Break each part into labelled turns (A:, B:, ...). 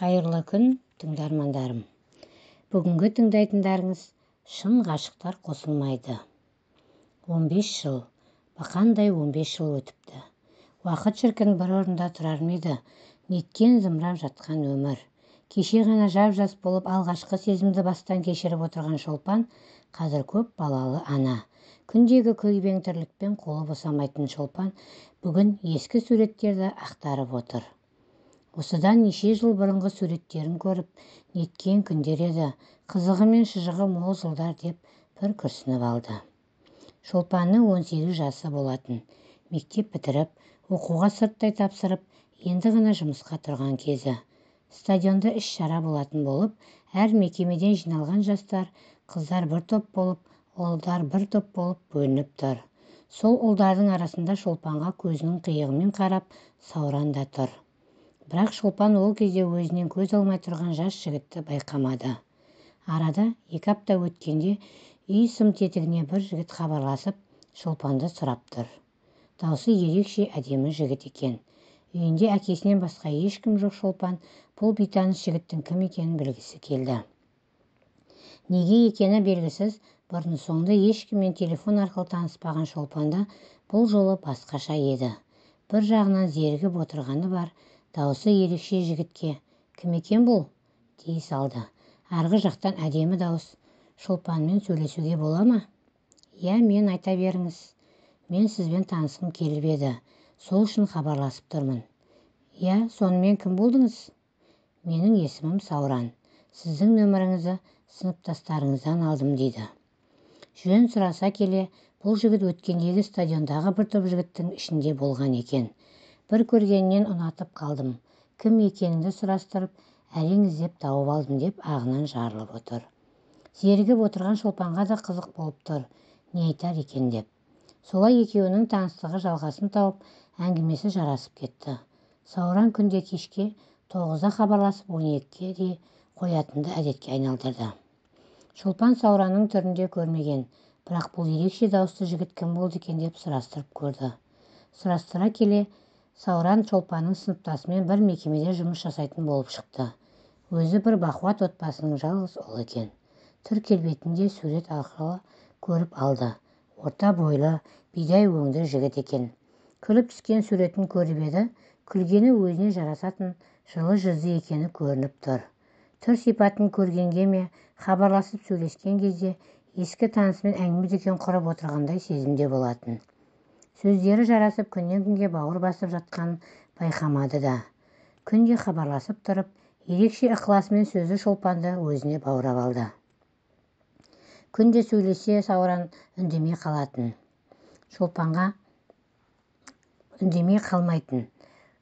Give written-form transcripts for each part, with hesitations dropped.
A: Қайырлы күн, тыңдармандарым. Бүгінгі тыңдайтындарыңыз шын ғашықтар қосылмайды. 15 жыл, бақандай 15 жыл өтіпті. Уақыт шіркін бір орында тұрар ма еді, неткен зымырап жатқан өмір. Кеше ғана жап-жас болып алғашқы сезімді бастан кешіріп отырған Шолпан қазір көп балалы ана. Күндегі күйбең тірлікпен қолы босамайтын Шолпан бүгін ескі суреттерді ақтарып отыр. Осыдан неше жыл бұрынғы суреттерін көріп, неткен күндер еді, қызығы мен шыжығы мол жылдар деп бір күрсініп алды. Шолпанның 18 жасы болатын. Мектеп бітіріп, оқуға сырттай тапсырып, енді ғана жұмысқа тұрған кезі. Стадионда іс-шара болатын болып, әр мекемеден жиналған жастар, қыздар бір топ болып, ұлдар бір топ болып бөлініп тұр. Сол ұлдардың арасында Шолпанға көзінің қиығымен қарап, Сауран да тұр. Бірақ Шолпан ол кезде өзінен көз алмай тұрған жас жігітті байқамады. Арада 2 апта өткенде үй сым тетігіне бір жігіт хабарласып, Шолпанды сұрап тұр. Даусы ерекше әдемі жігіт екен. Үйінде әкесінен басқа ешкім жоқ. Шолпан бұл бейтаныс жігіттің кім екенін білгісі келді. Неге екені белгісіз, бұрын-соңды ешкіммен телефон арқылы таныспаған Шолпанда бұл жолы басқаша еді. Бір жағынан зерігіп отырғаны бар, даусы ерекше жігітке «Кім екен бұл?» дей салды. Арғы жақтан әдемі дауыс: «Шолпанмен сөйлесуге бола ма?» «Иә, мен, айта беріңіз. Мен сізбен танысқым келіп еді. Сол үшін хабарласып тұрмын». «Иә, сонымен кім болдыңыз?» «Менің есімім Сауран. Сіздің нөміріңізді сыныптастарыңыздан алдым» дейді. Жөн сұраса келе, бұл жігіт өткендегі стадиондағы бір топ жігіттің ішінде болған екен. Бір көргеннен ұнатып қалдым. Кім екеніңді сұрастырып, әрең іздеп тауып алдым деп ағынан жарылып отыр. Зерігіп отырған Шолпанға да қызық болып тұр. Не айтар екен деп. Солай екеуінің таныстығы жалғасын тауып, әңгімесі жарасып кетті. Сауран күнде кешке 9-да хабарласып 12-ге де қоятынды әдетке айналдырды. Шолпан Сауранның түрінде көрмеген, бірақ бұл ерекше дауысты жігіт кім болды екен деп сұрастырып көрді. Сұрастыра келе, Сауран Шолпанның сыныптасымен бір мекемеде жұмыс жасайтын болып шықты. Өзі бір бақуат отбасының жалғыз ұлы екен. Түр келбетінде сурет арқылы көріп алды. Орта бойлы, бидай өңді жігіт екен. Күліп түскен суретін көріп еді, күлгені өзіне жарасатын жылы жүзді екені көрініп тұр. Түр сипатын көргенге ме, хабарласып сөйлескен кезде ескі танысымен әңгіме-дүкен құрып отырғандай сезімде болатын. Сөздері жарасып күннен күнге бауыр басып жатқанын байқамады да. Күнде хабарласып тұрып, ерекше ықыласымен сөзі Шолпанды өзіне баурап алды. Күнде сөйлесе Сауран үндемей қалатын. Шолпанға үндемей қалмайтын.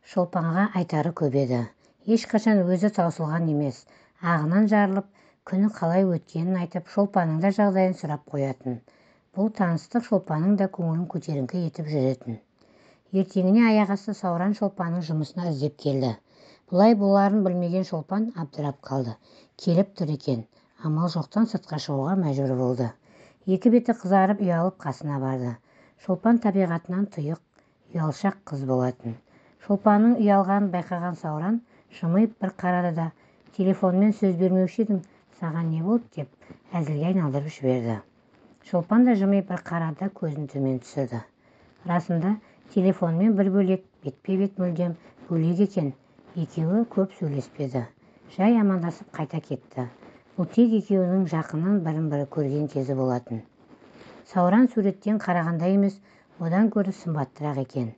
A: Шолпанға айтары көп еді. Ешқашан өзі таусылған емес. Ағынан жарылып, күні қалай өткенін айтып, Шолпанның да жағдайын сұрап қоятын. Бұл таныстық Шолпанның да көңілін көтеріңкі етіп жүретін. Ертеңіне аяқ асты Сауран Шолпанның жұмысына іздеп келді. Бұлай боларын білмеген Шолпан абдырап қалды. Келіп тұр екен. Амал жоқтан сыртқа шығуға мәжбүр болды. Екі беті қызарып, ұялып қасына барды. Шолпан табиғатынан тұйық, ұялшақ қыз болатын. Шолпанның ұялғанын байқаған Сауран жымиып бір қарады да: «Телефонмен сөз бермеуші едің, саған не болды?» деп әзілге айналдырып жіберді. Шолпан да жымиып бір қарады, көзін төмен түсірді. Расында телефонмен бір бөлек, бетпе-бет мүлдем бөлек екен. Екеуі көп сөйлеспеді. Жай амандасып қайта кетті. Бұл тек екеуінің жақыннан бірін-бірі көрген кезі болатын. Сауран суреттен қарағанда емес, одан көрі сымбаттырақ екен.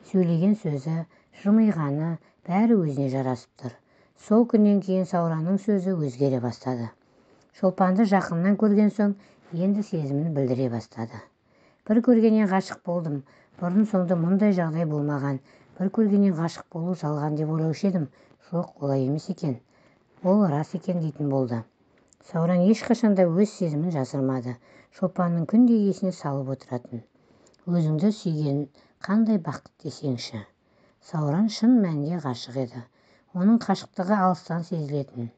A: Сөйлеген сөзі, жымиғаны бәрі өзіне жарасып тұр. Сол күннен кейін Сауранның сөзі өзгере бастады. Шолпанды жақыннан көрген соң енді сезімін білдіре бастады. «Бір көргеннен ғашық болдым. Бұрын-соңды мұндай жағдай болмаған. Бір көргеннен ғашық болу жалған деп ойлаушы едім. Жоқ, олай емес екен. Ол рас екен» дейтін болды. Сауран ешқашанда өз сезімін жасырмады. Шолпанның күнде есіне салып отыратын. «Өзіңді сүйген қандай бақыт десеңші». Сауран шын мәнінде ғашық еді. Оның қашықтығы алыстан сезілетін.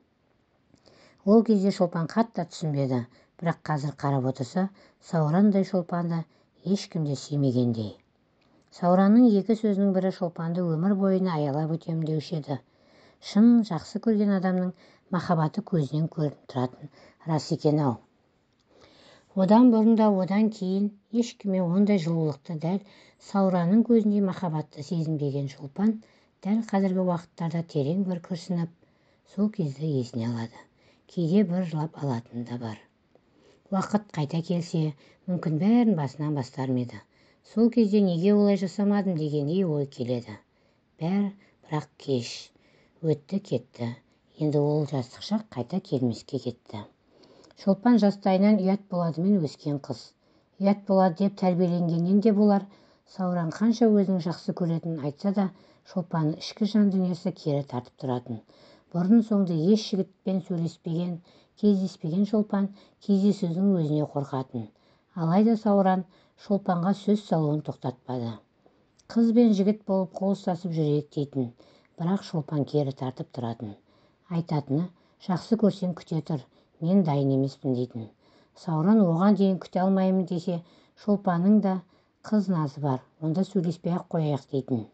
A: Ол кезде Шолпан қатты түсінбеді, бірақ қазір қарап отырса, Саурандай Шолпанды ешкімде сүймегендей. Сауранның екі сөзінің бірі Шолпанды өмір бойына аялап өтем деуші еді. шын жақсы көрген адамның махаббаты көзінен көрініп тұратын рас екен-ау. Одан бұрын да одан кейін ешкіме ондай жылулықты дәл Сауранның көзіндей махаббатты сезінбеген Шолпан дәл қазіргі уақыттарда терең бір күрсініп, сол кезде есіне алады. Кейде бір жылап алатыны да бар. Уақыт қайта келсе, мүмкін бәрін басынан бастар ма еді. Сол кезде неге олай жасамадым дегендей ой келеді. Бірақ кеш. Өтті кетті. Енді ол жастық шақ қайта келмеске кетті. Шолпан жастайынан ұят боладымен өскен қыз. Ұят болады деп тәрбиеленгеннен де болар. Сауран қанша өзінің жақсы көретінін айтса да, Шолпанның ішкі жан дүниесі кері тартып тұратын. Бұрын соңды еш жігітпен сөйлеспеген, кездеспеген Шолпан кездесудің өзіне қорқатын. Алайда Сауран Шолпанға сөз салуын тоқтатпады. Қыз бен жігіт болып қол ұстасып жүрейік дейтін, бірақ Шолпан кері тартып тұратын. Айтатыны, жақсы көрсең күте тұр, мен дайын емеспін дейтін. Сауран оған дейін күте алмаймын десе, Шолпанның да қыз назы бар, онда сөйлеспей-ақ қояйық дейтін.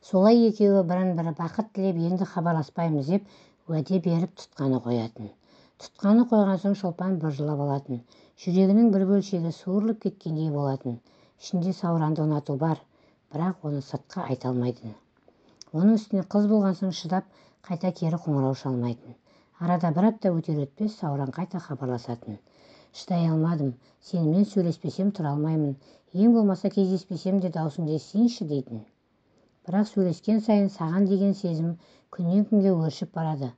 A: Солай екеуі бірін-бірі бақыт тілеп енді хабарласпаймыз деп уәде беріп тұтқаны қоятын. Тұтқаны қойған соң Шолпан бір жылап алатын. Жүрегінің бір бөлшегі суырылып кеткендей болатын. Ішінде Сауранды ұнату бар, бірақ оны сыртқа айта алмайтын. Оның үстіне қыз болған соң шыдап, қайта кері қоңырау шалмайтын. Арада бір апта өтер-өтпес Сауран қайта хабарласатын. Шыдай алмадым, сенімен сөйлеспесем тұра алмаймын. Ең болмаса кездеспесем де даусыңды естейінші дейтін. Бірақ сөйлескен сайын саған деген сезім күннен күнге өршіп барады.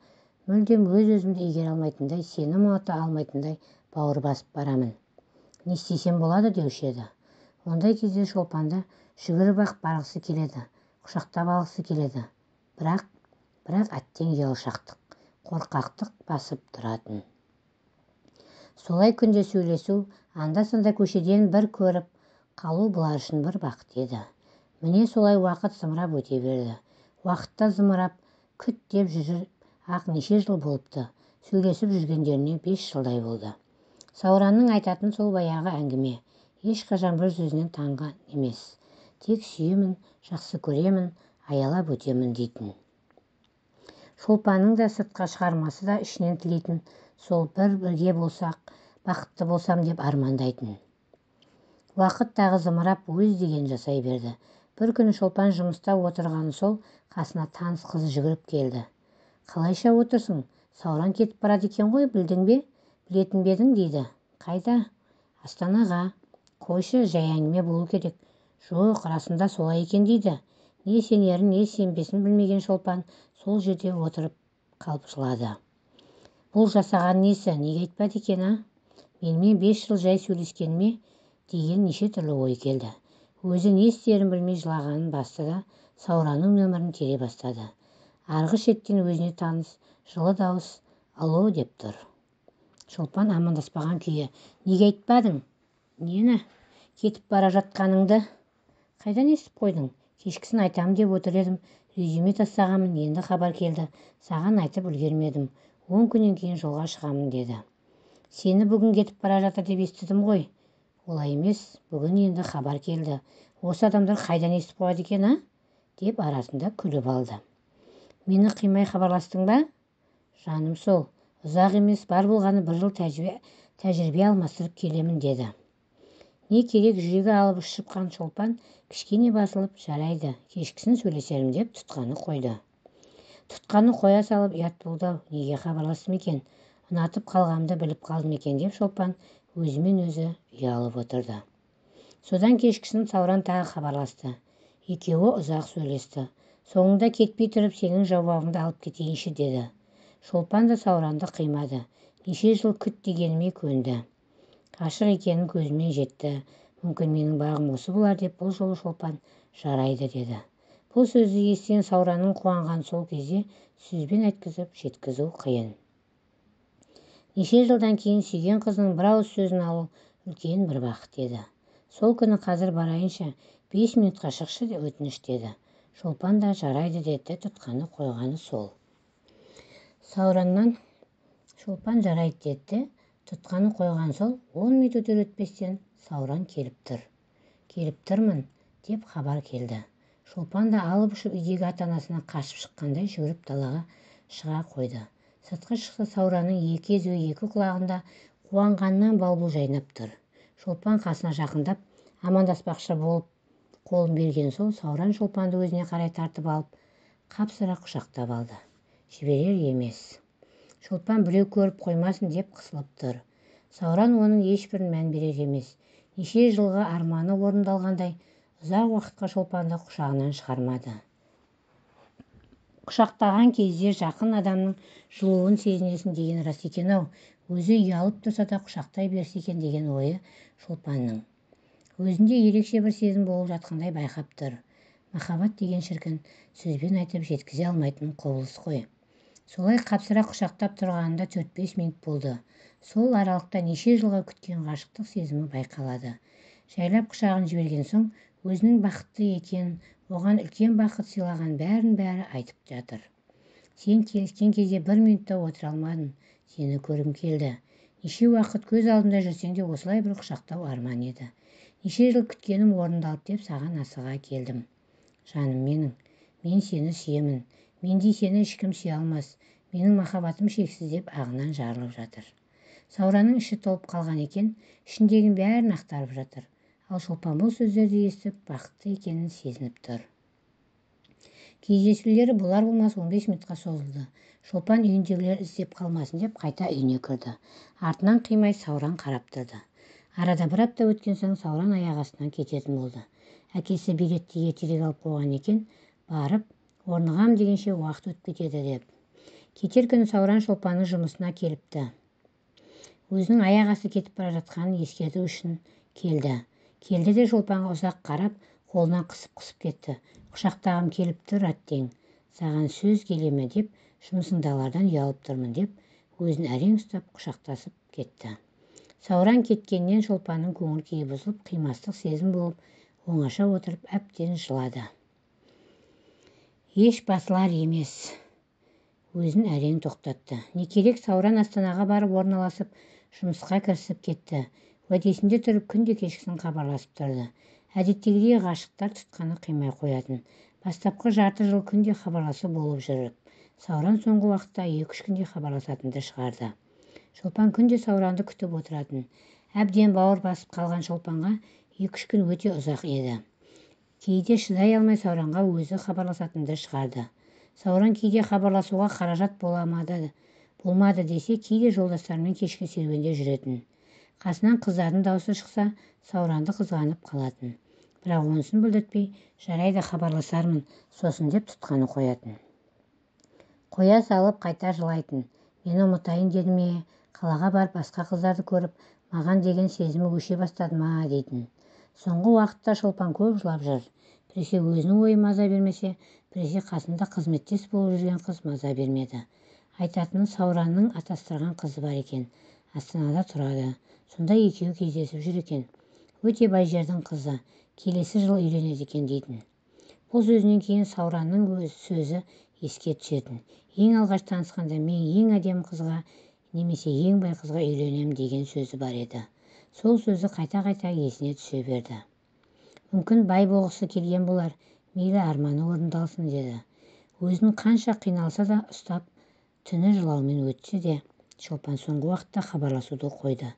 A: Мүлдем өз-өзімді игере алмайтындай, сені ұмыта алмайтындай бауыр басып барамын. Не істесем болады деуші еді. Ондай кезде Шолпанда жүгіріп-ақ барғысы келеді, құшақтап алғысы келеді. Бірақ әттең ұялшақтық, қорқақтық басып тұратын. Солай күнде сөйлесу, анда-санда көшеден бір көріп қалу бұлар үшін бір бақыт еді. Міне солай уақыт зымырап өте берді. Уақытта зымырап, күт деп жүріп ақ неше жыл болыпты. Сөйлесіп жүргендеріне 5 жылдай болды. Сауранның айтатын сол баяғы әңгіме. Ешқашан бір сөзінен танған емес. Тек сүйемін, жақсы көремін, аялап өтемін дейтін. Шолпанның да сыртқа шығармасы да ішінен тілейтін, сол бірге болсақ, бақытты болсам деп армандайтын. Уақыт тағы зымырап өз деген жасай берді. Бір күні Шолпан жұмыста отырғаны сол, қасына таныс қыз жүгіріп келді. Қалайша отырсың? Сауран кетіп барады екен ғой, білдің бе? Білетін бедің дейді. Қайда? Астанаға. Қойшы, жай әңгіме болу керек. Жоқ, расында солай екен дейді. Не сенерін, не сенбесін білмеген Шолпан сол жерде отырып қалып жылады. Бұл жасаған несі? Неге айтпады екен, а? Менімен 5 жыл жай сөйлескеніме деген неше түрлі ой келді. Өзі не істерін білмей жылағанын басты да Сауранның нөмірін тере бастады. Арғы шеттен өзіне таныс жылы дауыс «Алло» деп тұр. Шолпан амандаспаған күйі: неге айтпадың? Нені? Кетіп бара жатқаныңды? Қайдан естіп қойдың? Кешкісін айтамын деп отыр едім. Резюме тастағанмын, енді хабар келді. Саған айтып үлгермедім. 10 күннен кейін жолға шығамын деді. Сені бүгін кетіп бара жатыр деп естідім ғой. Олай емес, бүгін енді хабар келді. Осы адамдар қайдан естіп қояды екен, а? Деп арасында күліп алды. Мені қимай хабарластың ба? Жаным сол, ұзақ емес, бар болғаны 1 жыл тәжірибе алмастырып келемін деді. Не керек, жүрегі алып шыққан Шолпан кішкене басылып, жарайды, кешкісін сөйлесерім деп тұтқаны қойды. Тұтқаны қоя салып ұят болды, неге хабарластым екен? Ұнатып қалғанымды біліп қалдым екен деп Шолпан өзімен өзі ұялып отырды. Содан кешкісін Сауран тағы хабарласты. Екеуі ұзақ сөйлесті. Соңында кетпей тұрып сенің жауабыңды алып кетейінші деді. Шолпан да Сауранды қимады. Неше жыл күт дегеніме көнді. Ғашық екенін көзімен жетті. Мүмкін менің бағым осы болар деп бұл жолы Шолпан жарайды деді. Бұл сөзді естіген Сауранның қуанған сол кезде сөзбен айткізіп жеткізу қиын. Неше жылдан кейін сүйген қызының бір ауыз сөзін алу үлкен бір бақыт еді. Сол күні қазір барайыншы, 5 минутқа шықшы деп өтініш деді. Шолпан да жарайды деді, тұтқаны қойғаны сол. Саураннан Шолпан жарайды деді, тұтқаны қойған сол. 10 минут өтер өтпестен Сауран келіп тұр. Келіп тұрмын деп хабар келді. Шолпан да алып ұшып үйдегі ата-анасына қашып шыққандай жүгіріп далаға шыға қойды. Сыртқа шықса Сауранның екі езуі екі құлағында қуанғаннан балбұл жайнап тұр. Шолпан қасына жақындап амандаспақшы болып қолын берген соң Сауран Шолпанды өзіне қарай тартып алып қапсыра құшақтап алды. Жіберер емес. Шолпан біреу көріп қоймасын деп қысылып тұр. Сауран оның ешбірін мән берер емес. Неше жылғы арманы орындалғандай ұзақ уақытқа Шолпанды құшағынан шығармады. Құшақтаған кезде жақын адамның жылуын сезінесің деген рас екен-ау. Өзі ұялып тұрса да құшақтай берсе екен деген ойы Шолпанның. Өзінде ерекше бір сезім болып жатқандай байқап тұр. Махаббат деген шіркін сөзбен айтып жеткізе алмайтын құбылыс қой. Солай қапсыра құшақтап тұрғанында 4-5 минут болды. Сол аралықта неше жылға күткен ғашықтық сезімі байқалады. Жайлап құшағын жіберген соң өзінің бақытты екенін, оған үлкен бақыт сыйлаған бәрі айтып жатыр. Сен келіскен кезде 1 минутта отыра алмадым. Сені көргім келді. Неше уақыт көз алдында жүрсең де осылай бір құшақтау арман еді. Неше жыл күткенім орындалып деп саған асыға келдім. Жаным менің, мен сені сүйемін. Мендей сені ешкім сүйе алмас. Менің махаббатым шексіз деп ағынан жарылып жатыр. Сауранның іші толып қалған екен, ішіндегінің бәрін ақтарып жатыр. Ал Шолпан бұл сөздерді естіп бақытты екенін сезініп тұр. Кездесулері болар-болмас 15 минутқа созылды. Шолпан үйіндегілер іздеп қалмасын деп қайта үйіне кірді. Артынан қимай Сауран қарап тұрды. Арада 1 апта өткен соң Сауран аяқ астынан кететін болды. Әкесі билетті ертерек алып қойған екен, барып орнығам дегенше уақыт өтіп кетеді деп. Кетер күні Сауран Шолпанның жұмысына келіпті. Өзінің аяқ асты кетіп бара жатқанын ескерту үшін келді. Келді де Шолпанға ұзақ қарап, қолынан қысып кетті. Құшақтағым келіп тұр әттең. Саған сөз келеме деп, жұмысыңдағылардан ұялып тұрмын деп, өзін әрең ұстап құшақтасып кетті. Сауран кеткеннен Шолпанның көңіл күйі бұзылып, қимастық сезім болып, оңаша отырып әбден жылады. Еш басылар емес. Өзін әрең тоқтатты. Не керек, Сауран Астанаға барып орналасып, жұмысқа кірісіп кетті. Уәдесінде тұрып күнде кешкісін хабарласып тұрды. Әдеттегідей ғашықтар тұтқаны қимай қоятын. Бастапқы жарты жыл күнде хабарласу болып жүріп, Сауран соңғы уақытта 2-3 күнде хабарласатынды шығарды. Шолпан күнде Сауранды күтіп отыратын. Әбден бауыр басып қалған Шолпанға 2-3 күн өте ұзақ еді. Кейде шыдай алмай Сауранға өзі хабарласатынды шығарды. Сауран кейде хабарласуға қаражат болмады десе, кейде жолдастарымен кешкі серуенде жүретін. Қасынан қыздардың дауысы шықса, Сауранды қызғанып қалатын. Бірақ онысын білдіртпей, жарайды хабарласармын, сосын деп тұтқаны қоятын. Қоя салып қайта жылайтын. Мені ұмытайын деді ме, қалаға барып басқа қыздарды көріп, маған деген сезімі өше бастады ма дейтін. Соңғы уақытта Шолпан көп жылап жүр. Біресе өзінің ойы маза бермесе, біресе қасында қызметтес болып жүрген қыз маза бермеді. Айтатыны Сауранның атастырған қызы бар екен. Астанада тұрады. Сонда екеуі кездесіп жүр екен. Өте бай жердің қызы. Келесі жыл үйленеді екен дейтін. Бұл сөзінен кейін Сауранның сөзі еске түсетін. Ең алғаш танысқанда мен ең әдемі қызға, немесе ең бай қызға үйленем деген сөзі бар еді. Сол сөзі қайта-қайта есіне түсе берді. Мүмкін бай болғысы келген болар, мейлі арманы орындалсын деді. Өзін қанша қиналса да ұстап, түні жылаумен өтсе де, Шолпан соңғы уақытта хабарласуды қойды.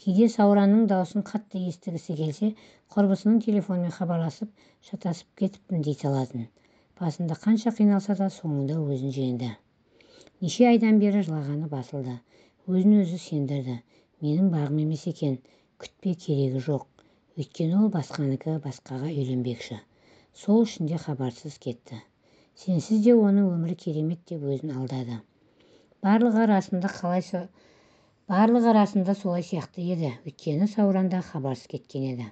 A: Кейде Сауранның даусын қатты естігісі келсе, құрбысының телефонмен хабарласып, шатасып кетіппін дей салатын. Басында қанша қиналса да соңында өзін жеңді. Неше айдан бері жылағаны басылды. Өзін өзі сендірді. Менің бағым емес екен, күтпе, керегі жоқ. Өйткені ол басқаныкі, басқаға үйленбекші. Сол үшін де хабарсыз кетті. Сенсіз де оның өмірі керемет деп өзін алдады. Барлығы арасында солай сияқты еді. Өйткені Сауранда хабарсыз кеткен еді.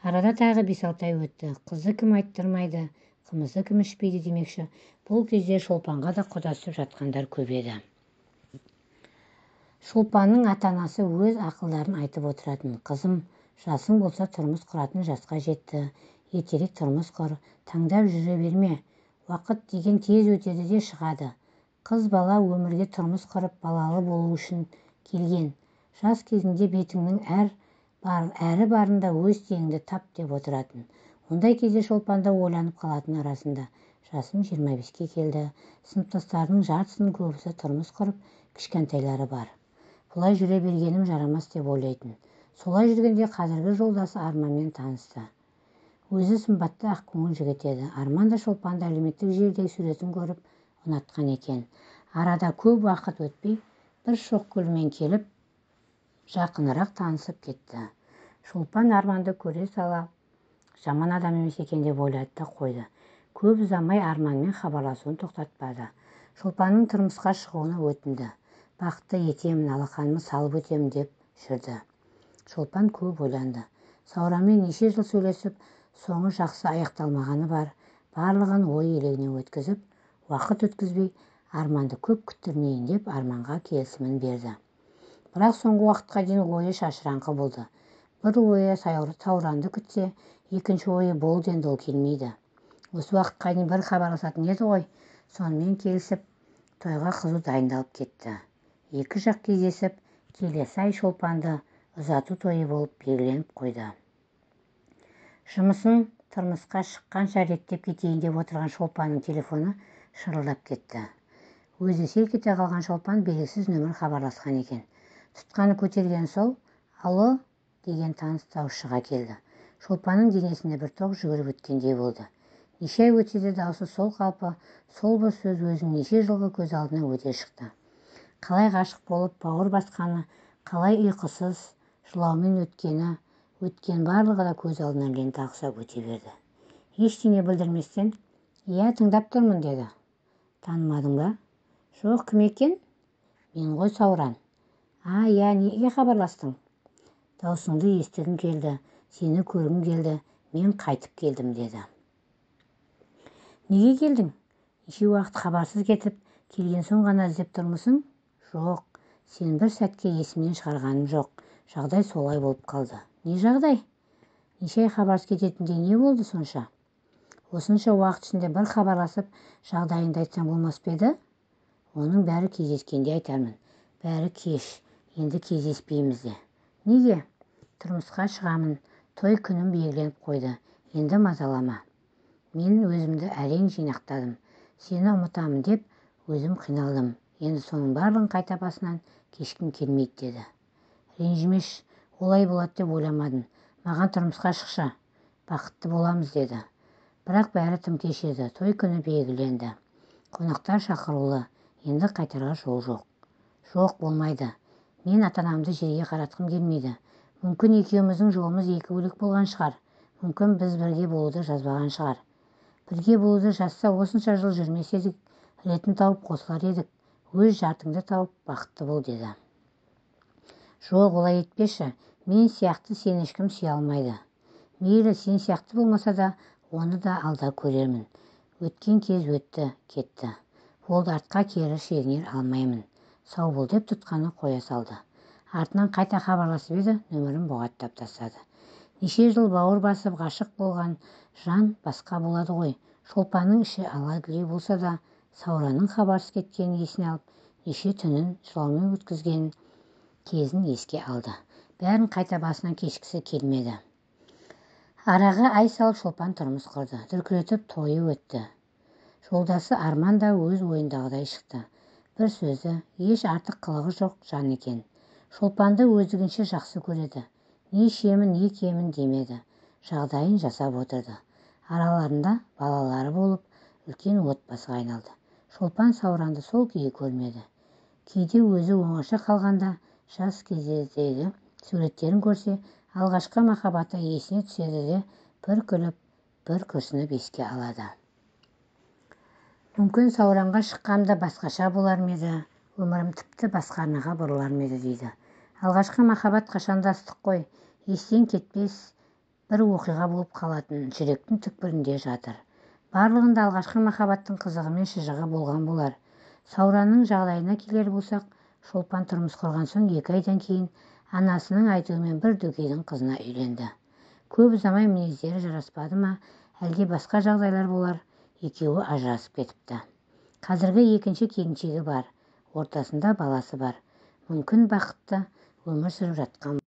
A: Арада тағы 5-6 ай өтті. Қызды кім айттырмайды, қымызды кім ішпейді демекші. Бұл кезде Шолпанға да құдасып жатқандар көп еді. Шолпанның ата-анасы өз ақылдарын айтып отыратын. Қызым, жасың болса тұрмыс құратын жасқа жетті. Ертерек тұрмыс құр, таңдап жүре берме. Уақыт деген тез өтеді де шығады. Қыз бала өмірге тұрмыс құрып балалы болу үшін келген. Жас кезінде бетіңнің әрі барында өз теңіңді тап деп отыратын. ондай кезде шолпан да ойланып қалатын арасында. Жасым 25-ке келді. Сыныптастарының жартысының көбісі тұрмыс құрып, кішкентайлары бар. Бұлай жүре бергенім жарамас деп ойлайтын. Солай жүргенде қазіргі жолдасы Арманмен танысты. Өзі сымбатты ақкөңіл жігіт еді. Арман да Шолпанды әлеуметтік желідегі суретін көріп ұнатқан екен. Арада көп уақыт өтпей бір шоқ гүлмен келіп жақынырақ танысып кетті. Шолпан Арманды көре сала жаман адам емес екен деп ойлады да қойды. Көп ұзамай Арманмен хабарласуын тоқтатпады. Шолпанның тұрмысқа шығуына өтінді. Бақытты етемін, алақанымы салып өтемін деп жүрді. Шолпан көп ойланды. Сауранмен неше жыл сөйлесіп, соңы жақсы аяқталмағаны бар. Барлығын ой елегіне өткізіп, уақыт өткізбей, Арманды көп күттірмейін деп Арманға келісімін берді. Бірақ соңғы уақытқа дейін ойы шашыраңқы болды. Бір ойы Сауранды күтсе, екінші ойы болды енді ол келмейді. Осы уақытқа дейін бір хабарласатын еді ғой. Сонымен келісіп, тойға қызу дайындалып кетті. Екі жақ кездесіп, келесі ай Шолпанды ұзату тойы болып белгіленіп қойды. Жұмысын тұрмысқа шыққанша реттеп кетейін деп отырған Шолпанның телефоны шырылдап кетті. Өзі селк ете қалған Шолпан белгісіз нөмір хабарласқан екен. Тұтқаны көтерген сол, алло деген таныс дауыс шыға келді. Шолпанның денесіне бір тоқ жүгіріп өткендей болды. Неше ай өтсе де дауысы сол қалпы, сол бір сөз өзінің неше жылғы көз алдына өте шықты. Қалай ғашық болып бауыр басқаны, қалай ұйқысыз, жылаумен өткен барлығы да көз алдынан лента ағызып өте берді. Ештеңе білдірместен, «Иә, тыңдап тұрмын» деді. «Танымадың ба?» «Жоқ, кім екен?» «Мен ғой Сауран». «Иә, неге хабарластың?» «Даусыңды естігім келді, сені көргім келді, мен қайтып келдім» деді. «Неге келдің? Неше уақыт хабарсыз кетіп, келген соң ғана іздеп тұрмысың?» «Жоқ, сен бір сәтке есімнен шығарғаным жоқ. Жағдай солай болып қалды». «Не жағдай? Неше ай хабарсыз кететіндей не болды сонша?» «Осынша уақыт ішінде бір хабарласып, жағдайыңды айтсам болмас па еді?» «Оның бәрі кездескенде айтармын. Бәрі кеш, енді кездеспейміз де». «Неге?» «Тұрмысқа шығамын, той күнім белгіленіп қойды. Енді мазалама». «Мен өзімді әрең жинақтадым. Сені ұмытамын деп өзім қиналдым. Енді соның барлығын қайта басынан кешкім келмейді» деді. «Ренжімеш, олай болады деп ойламадым. Маған тұрмысқа шықшы, бақытты боламыз» деді. Бірақ бәрі тым кеш еді. Той күні белгіленді. Қонақтар шақырулы. Енді қайтарға жол жоқ. «Жоқ, болмайды. Мен ата-анамды жерге қаратқым келмейді. Мүмкін екеуміздің жолымыз екі бөлек болған шығар. Мүмкін біз бірге болуды жазбаған шығар. Бірге болуды жазса, осынша жыл жүрмес едік, ретін тауып қосылар едік. Өз жартыңды тауып бақытты бол» деді. «Жоқ, олай етпеші. Мен сияқты сен ешкім сүйе алмайды». «Мейлі, сен сияқты болмаса да, оны да алда көрермін. Өткен кез өтті, кетті. Болды, артқа кері шегінер алмаймын. Сау бол» деп тұтқаны қоя салды. Артынан қайта хабарласып еді, нөмірін бұғаттап тастады. Неше жыл бауыр басып ғашық болған жан басқа болады ғой. Шолпанның іші ала-гүлей болса да, Сауранның хабарсыз кеткенін есіне алып, неше түнін жылаумен өткізген кезін еске алды. Бәрін қайта басынан кешкісі келмеді. Араға ай салып Шолпан тұрмыс құрды. Дүркіретіп тойы өтті. Жолдасы Арман да өз ойындағыдай шықты. Бір сөзі, еш артық қылығы жоқ жан екен. Шолпанды өздігінше жақсы көреді. Не ішемін, не киемін демеді. Жағдайын жасап отырды. Араларында балалары болып, үлкен отбасыға айналды. Шолпан Сауранды сол күйі көрмеді. Кейде өзі оңаша қалғанда, жас кездегі суреттерін көрсе, алғашқы махаббаты есіне түседі де, бір күліп, бір күрсініп еске алады. Мүмкін Сауранға шыққанымда басқаша болар ма еді, өмірім тіпті басқа арнаға бұрылар ма еді дейді. Алғашқы махаббат қашанда ыстық қой, естен кетпес бір оқиға болып қалатын жүректің түкпірінде жатыр. Барлығында алғашқы махаббаттың қызығы мен шыжығы болған болар. Сауранның жағдайына келер болсақ, Шолпан тұрмыс құрған соң 2 айдан кейін анасының айтуымен бір дөкейдің қызына үйленді. Көп ұзамай мінездері жараспады ма, әлде басқа жағдайлар болар, екеуі ажырасып кетіпті. Қазіргі екінші келіншегі бар, ортасында баласы бар. Мүмкін бақытты өмір сүріп жатқан